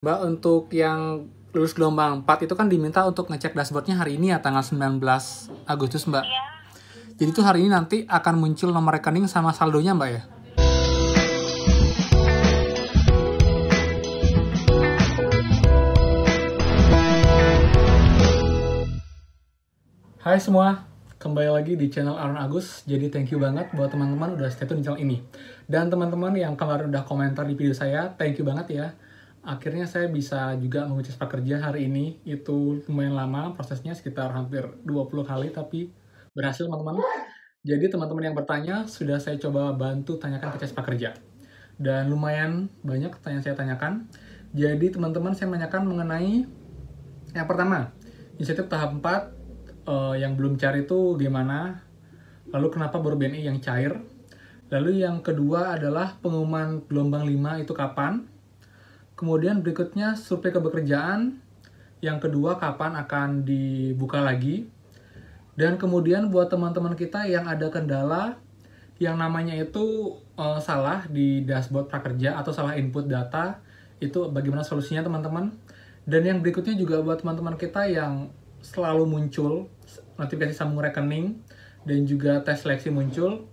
Mbak, untuk yang lulus gelombang 4 itu kan diminta untuk ngecek dashboardnya hari ini ya, tanggal 19 Agustus, Mbak. Iya. Jadi tuh hari ini nanti akan muncul nomor rekening sama saldonya, Mbak ya? Hai semua, kembali lagi di channel Aaron Agus. Jadi thank you banget buat teman-teman udah stay tune di channel ini. Dan teman-teman yang kemarin udah komentar di video saya, thank you banget ya. Akhirnya saya bisa juga mengurus prakerja hari ini. Itu lumayan lama prosesnya, sekitar hampir 20 kali, tapi berhasil teman-teman. Jadi teman-teman yang bertanya, sudah saya coba bantu tanyakan ke CS Prakerja. Dan lumayan banyak pertanyaan saya tanyakan. Jadi teman-teman saya menanyakan mengenai yang pertama, insentif tahap 4 yang belum cair itu gimana? Lalu kenapa baru BNI yang cair? Lalu yang kedua adalah pengumuman gelombang 5 itu kapan? Kemudian berikutnya survei kebekerjaan. Yang kedua kapan akan dibuka lagi? Dan kemudian buat teman-teman kita yang ada kendala yang namanya itu salah di dashboard prakerja atau salah input data, itu bagaimana solusinya teman-teman? Dan yang berikutnya juga buat teman-teman kita yang selalu muncul notifikasi sambung rekening dan juga tes seleksi muncul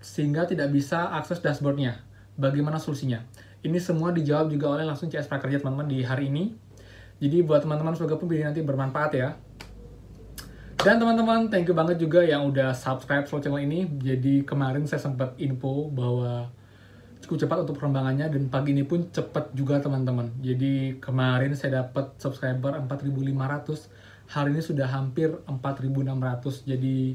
sehingga tidak bisa akses dashboardnya. Bagaimana solusinya? Ini semua dijawab juga oleh langsung CS Prakerja teman-teman di hari ini. Jadi buat teman-teman semoga pun video nanti bermanfaat ya. Dan teman-teman, thank you banget juga yang udah subscribe channel ini. Jadi kemarin saya sempat info bahwa cukup cepat untuk perkembangannya, dan pagi ini pun cepat juga teman-teman. Jadi kemarin saya dapat subscriber 4.500, hari ini sudah hampir 4.600. Jadi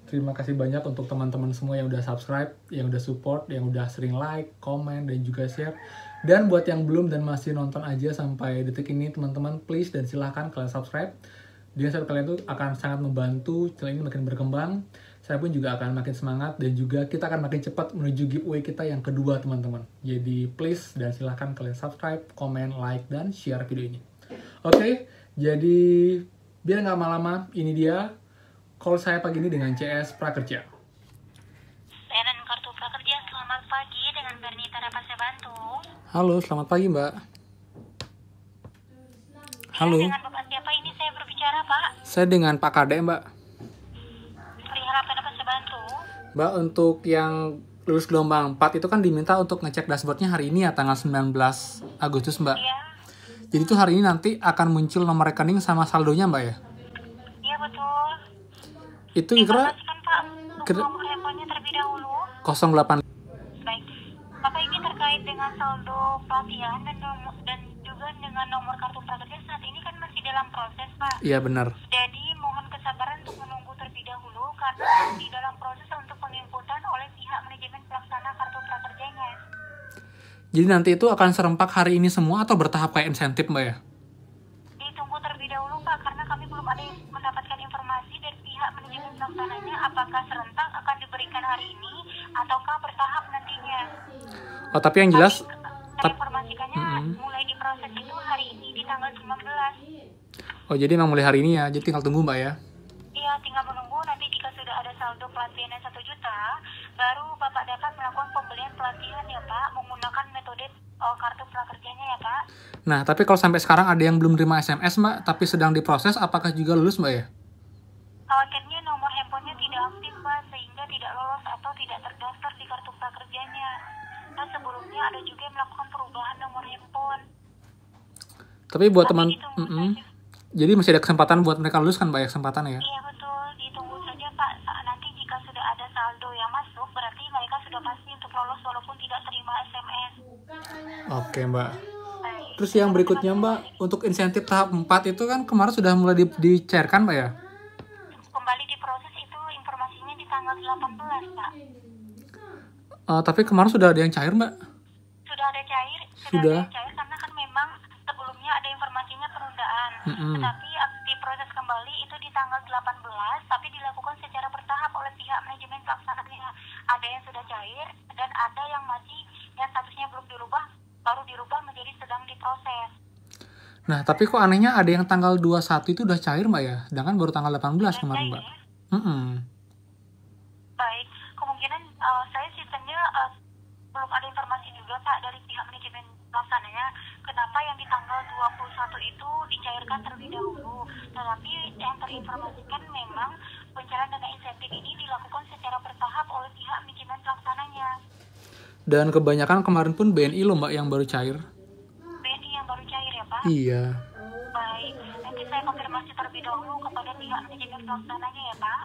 terima kasih banyak untuk teman-teman semua yang udah subscribe, yang udah support, yang udah sering like, komen, dan juga share. Dan buat yang belum dan masih nonton aja sampai detik ini teman-teman, please dan silahkan kalian subscribe. Dengan subscribe kalian tuh akan sangat membantu channel ini makin berkembang. Saya pun juga akan makin semangat, dan juga kita akan makin cepat menuju giveaway kita yang kedua teman-teman. Jadi please dan silahkan kalian subscribe, komen, like, dan share video ini. Oke, jadi biar nggak lama-lama, ini dia call saya pagi ini dengan CS Prakerja. Layanan kartu prakerja, selamat pagi. Dengan Bernita dapat saya bantu? Halo, selamat pagi Mbak. Halo. Dengan Bapak siapa ini saya berbicara, Pak? Saya dengan Pak Kade, Mbak. Perihal apa dapat saya bantu? Mbak, untuk yang lulus gelombang 4 itu kan diminta untuk ngecek dashboardnya hari ini ya, tanggal 19 Agustus, Mbak. Iya. Jadi tuh hari ini nanti akan muncul nomor rekening sama saldonya, Mbak ya? Iya, betul. Itu kira Informasikan, Pak, untuk nomor handphonenya terlebih dahulu. 08. Baik. Bapak ini terkait dengan saldo pelatihan dan juga dengan nomor kartu prakerja saat ini kan masih dalam proses, Pak. Iya, benar. Jadi mohon kesabaran untuk menunggu terlebih dahulu karena masih dalam proses untuk penginputan oleh pihak manajemen pelaksana kartu prakerjanya. Jadi nanti itu akan serempak hari ini semua atau bertahap kayak insentif, Mbak ya? Ditunggu terlebih dahulu, Pak, karena kami belum ada mendapatkan informasi dari pihak manajemen pelaksananya apakah serentak akan diberikan hari ini ataukah bertahap nantinya. Oh, tapi yang jelas Saya informasikannya mulai diproses itu hari ini di tanggal 19. oh, jadi memang mulai hari ini ya. Jadi tinggal tunggu, Mbak ya. Iya, tinggal menunggu nanti jika sudah ada saldo pelatihan yang 1 juta, baru Bapak dapat melakukan pembelian pelatihan ya, Pak, menggunakan metode kartu prakerjanya ya, Pak. Nah, tapi kalau sampai sekarang ada yang belum terima SMS, Mbak, tapi sedang diproses, apakah juga lulus, Mbak ya? Khawatirnya nomor handphonenya tidak aktif, Pak, sehingga tidak lolos atau tidak terdaftar di kartu prakerjanya. Nah, sebelumnya ada juga yang melakukan perubahan nomor handphone. Tapi buat teman, ditunggu saja. jadi masih ada kesempatan buat mereka lulus kan, Mbak ya, kesempatan ya? Iya, betul. Ditunggu saja, Pak. Nanti jika sudah ada saldo yang masuk, berarti mereka sudah pasti untuk lolos walaupun tidak terima SMS. Oke, Mbak. Baik. Terus yang berikutnya, Mbak, untuk insentif tahap 4 itu kan kemarin sudah mulai dicairkan, Mbak ya? Kembali diproses itu informasinya di tanggal 18, Pak. Tapi kemarin sudah ada yang cair, Mbak? Sudah ada cair, Sudah. ada cair karena kan memang sebelumnya ada informasinya penundaan. Tetapi diproses kembali itu di tanggal 18, tapi dilakukan secara bertahap oleh pihak manajemen pelaksananya. Ada yang sudah cair dan ada yang masih yang statusnya belum dirubah, baru dirubah menjadi sedang diproses. Nah, tapi kok anehnya ada yang tanggal 21 itu udah cair, Mbak ya? Sedangkan baru tanggal 18 kemarin, Mbak. Baik, kemungkinan saya sistemnya belum ada informasi juga, Pak, dari pihak manajemen pelaksananya, kenapa yang di tanggal 21 itu dicairkan terlebih dahulu. Tetapi yang terinformasikan memang pencairan dana insentif ini dilakukan secara bertahap oleh pihak manajemen pelaksananya. Dan kebanyakan kemarin pun BNI loh Mbak yang baru cair. BNI yang baru cair ya Pak? Iya. Baik, nanti saya konfirmasi terlebih dahulu kepada pihak manajemen pelaksananya ya Pak.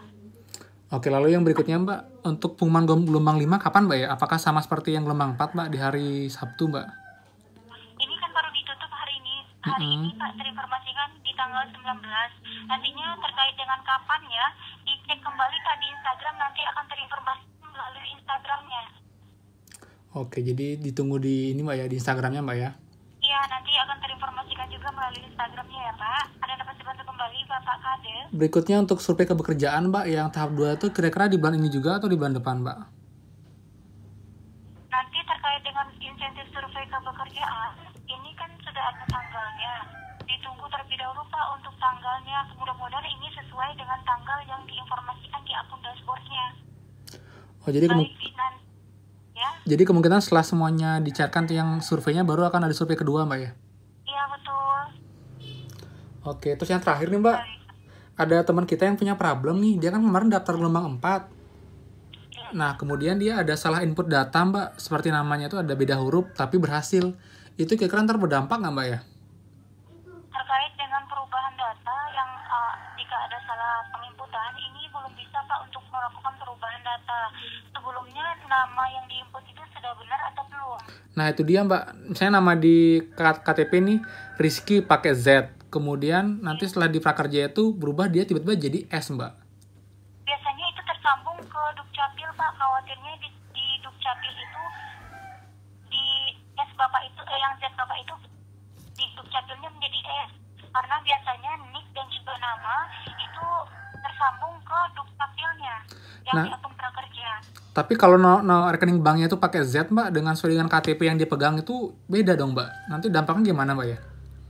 Oke, lalu yang berikutnya Mbak, untuk pengumuman gelombang 5 kapan Mbak ya? Apakah sama seperti yang gelombang 4 Mbak di hari Sabtu Mbak? Ini kan baru ditutup hari ini. Hari ini Pak terinformasikan di tanggal 19. Nantinya terkait dengan kapannya, dicek kembali Pak di Instagram, nanti akan terinformasi melalui Instagramnya. Oke, jadi ditunggu di ini Mbak ya, di Instagramnya Mbak ya? Iya, nanti akan terinformasikan juga melalui Instagramnya ya Pak. Ada dapat dibantu kembali Bapak Kade. Berikutnya untuk survei kepekerjaan Mbak, yang tahap 2 itu kira-kira di bulan ini juga atau di bulan depan Mbak? Nanti terkait dengan insentif survei kepekerjaan, ini kan sudah ada tanggalnya. Ditunggu terlebih dahulu Pak untuk tanggalnya. Mudah-mudahan ini sesuai dengan tanggal yang diinformasikan di akun dashboardnya. Oh, jadi Ya, jadi kemungkinan setelah semuanya dicairkan tuh yang surveinya baru akan ada survei kedua Mbak ya? iya betul. Oke, terus yang terakhir nih Mbak, ada teman kita yang punya problem nih, dia kan kemarin daftar gelombang 4. Nah, kemudian dia ada salah input data Mbak, seperti namanya itu ada beda huruf tapi berhasil. Itu kira-kira ntar berdampak nggak Mbak ya? Terkait dengan perubahan data yang jika ada salah penginputan, ini belum bisa Pak untuk melakukan perubahan data. Sebelumnya nama yang diinput itu sudah benar atau belum? Nah, itu dia Mbak. Misalnya nama di KTP nih Rizky pakai Z. Kemudian nanti setelah di prakerja itu berubah dia tiba-tiba jadi S Mbak. Biasanya itu tersambung ke Dukcapil Pak. Khawatirnya di Dukcapil itu di S Bapak itu yang Z Bapak itu di Dukcapilnya menjadi S. Karena biasanya nick dan juga nama itu tersambung ke Dukcapilnya yang di akun prakerja. Tapi kalau rekening banknya itu pakai Z Mbak, dengan sesuai dengan KTP yang dipegang itu beda dong Mbak. Nanti dampaknya gimana Mbak ya?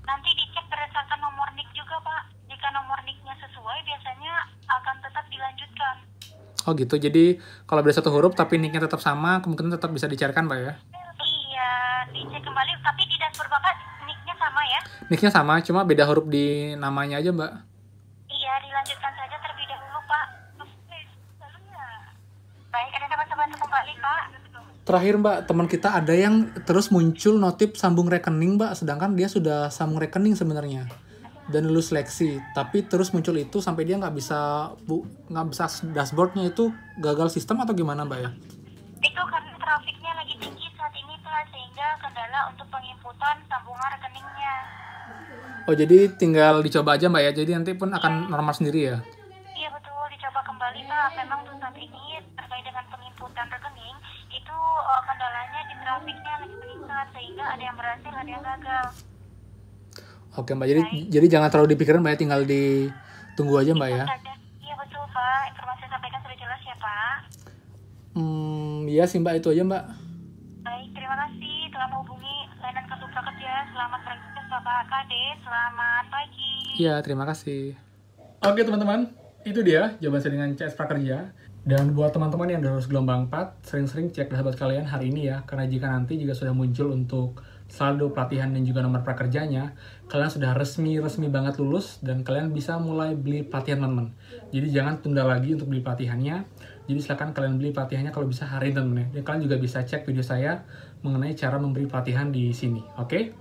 Nanti dicek berdasarkan nomor NIK juga Pak. Jika nomor NIK-nya sesuai, biasanya akan tetap dilanjutkan. Oh gitu, jadi kalau beda satu huruf tapi nicknya tetap sama, kemungkinan tetap bisa dicairkan Mbak ya? Iya, dicek kembali. Tapi di dashboard Bapak NIK-nya sama ya? Nicknya sama, cuma beda huruf di namanya aja Mbak. Iya, dilanjutkan saja terlebih dahulu Pak. Baik, ada dapat bantu kembali Pak. Terakhir Mbak, teman kita ada yang terus muncul notif sambung rekening Mbak, sedangkan dia sudah sambung rekening sebenarnya dan lulus seleksi, tapi terus muncul itu sampai dia nggak bisa dashboardnya itu gagal sistem atau gimana Mbak ya? Itu karena trafiknya lagi tinggi saat ini Pak, sehingga kendala untuk penginputan sambungan rekeningnya. Oh, jadi tinggal dicoba aja Mbak ya, jadi nanti pun akan normal sendiri ya? Iya betul, dicoba kembali Pak. Memang tuh saat ini terkait dengan penginputan rekening itu kendalanya di trafiknya lagi meningkat, sehingga ada yang berhasil, ada yang gagal. Oke Mbak, jadi jangan terlalu dipikirin Mbak ya, tinggal ditunggu aja Mbak ya? Iya betul Pak, informasi yang sampaikan sudah jelas ya Pak. Iya sih Mbak, itu aja Mbak. Baik, terima kasih telah menghubungi layanan kartu prakerja. Selamat beraktivitas Bapak Kade, selamat pagi. Iya, terima kasih. Oke teman-teman, itu dia jawaban saya dengan CS Prakerja. Dan buat teman-teman yang udah lulus gelombang 4, sering-sering cek dashboard kalian hari ini ya, karena jika nanti juga sudah muncul untuk saldo pelatihan dan juga nomor prakerjanya, kalian sudah resmi banget lulus dan kalian bisa mulai beli pelatihan teman-teman. Jadi jangan tunda lagi untuk beli pelatihannya. Jadi silakan kalian beli pelatihannya kalau bisa hari ini teman-teman. Dan kalian juga bisa cek video saya mengenai cara memberi pelatihan di sini, oke?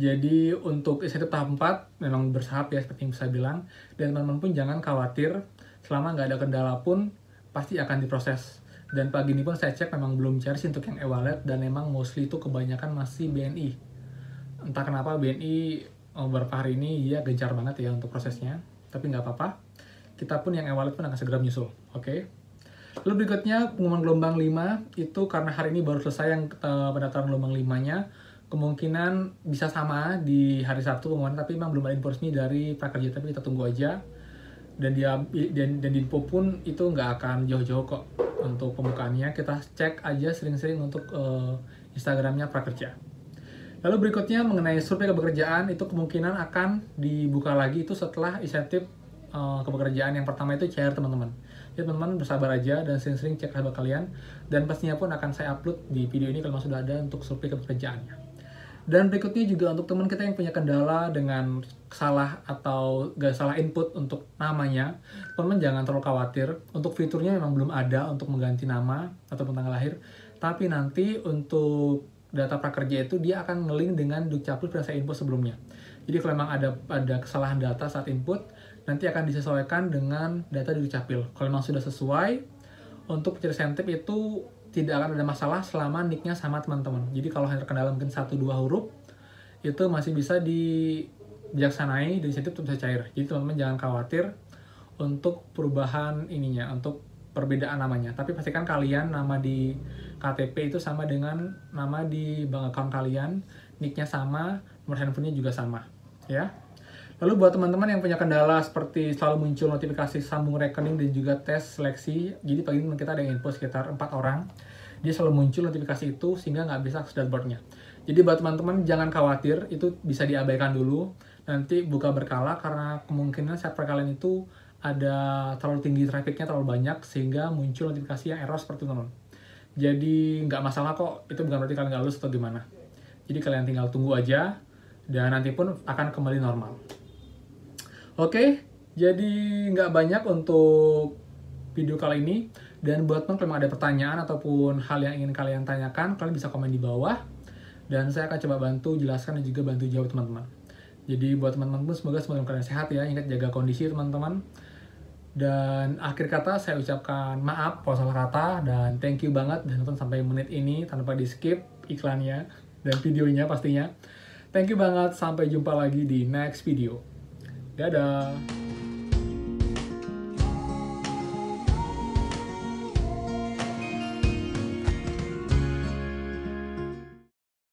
Jadi untuk insentif tahap 4 memang bertahap ya seperti yang saya bilang. Dan teman-teman pun jangan khawatir, selama nggak ada kendala pun pasti akan diproses. Dan pagi ini pun saya cek memang belum cair sih untuk yang e-wallet, dan memang mostly itu kebanyakan masih BNI. Entah kenapa BNI beberapa hari ini ya gencar banget ya untuk prosesnya, tapi nggak apa-apa. Kita pun yang e-wallet pun akan segera menyusul, oke? Lalu berikutnya pengumuman gelombang 5 itu karena hari ini baru selesai yang pendaftaran gelombang 5-nya, kemungkinan bisa sama di hari Sabtu pengumuman, tapi memang belum ada info resmi dari prakerja, tapi kita tunggu aja. Dan di info pun itu nggak akan jauh-jauh kok untuk pembukaannya. Kita cek aja sering-sering untuk Instagramnya prakerja. Lalu berikutnya mengenai survei kepekerjaan, itu kemungkinan akan dibuka lagi itu setelah insentif kepekerjaan yang pertama itu cair teman-teman. Jadi teman-teman bersabar aja dan sering-sering cek kabar kalian, dan pastinya pun akan saya upload di video ini kalau sudah ada untuk survei kepekerjaannya. Dan berikutnya juga untuk teman kita yang punya kendala dengan salah atau gak salah input untuk namanya, teman-teman jangan terlalu khawatir. Untuk fiturnya memang belum ada untuk mengganti nama ataupun tanggal lahir, tapi nanti untuk data prakerja itu dia akan nge-link dengan Dukcapil pada info sebelumnya. Jadi kalau memang ada kesalahan data saat input, nanti akan disesuaikan dengan data di Dukcapil. Kalau memang sudah sesuai, untuk pencari itu tidak akan ada masalah selama nicknya sama teman-teman. Jadi kalau hanya terkendala mungkin 1-2 huruf, itu masih bisa dibijaksanai, dan insentif itu bisa cair. Jadi teman-teman jangan khawatir untuk perubahan ininya, untuk perbedaan namanya. Tapi pastikan kalian nama di KTP itu sama dengan nama di bank account kalian, nicknya sama, nomor handphonenya juga sama, ya. Lalu buat teman-teman yang punya kendala seperti selalu muncul notifikasi sambung rekening dan juga tes seleksi, jadi pagi ini kita ada yang info sekitar 4 orang, dia selalu muncul notifikasi itu sehingga nggak bisa akses dashboardnya. Jadi buat teman-teman jangan khawatir, itu bisa diabaikan dulu, nanti buka berkala karena kemungkinan server kalian itu ada terlalu tinggi trafficnya, terlalu banyak, sehingga muncul notifikasi yang error seperti itu. Jadi nggak masalah kok, itu bukan berarti kalian nggak lulus atau gimana. Jadi kalian tinggal tunggu aja, dan nanti pun akan kembali normal. Oke, jadi nggak banyak untuk video kali ini. Dan buat teman kalau ada pertanyaan ataupun hal yang ingin kalian tanyakan, kalian bisa komen di bawah. Dan saya akan coba bantu jelaskan dan juga bantu jawab teman-teman. Jadi buat teman-teman pun semoga kalian sehat ya. Ingat jaga kondisi teman-teman. Dan akhir kata saya ucapkan maaf kalau salah kata. Dan thank you banget dan nonton sampai menit ini tanpa di skip iklannya dan videonya pastinya. Thank you banget, sampai jumpa lagi di next video. Dadah!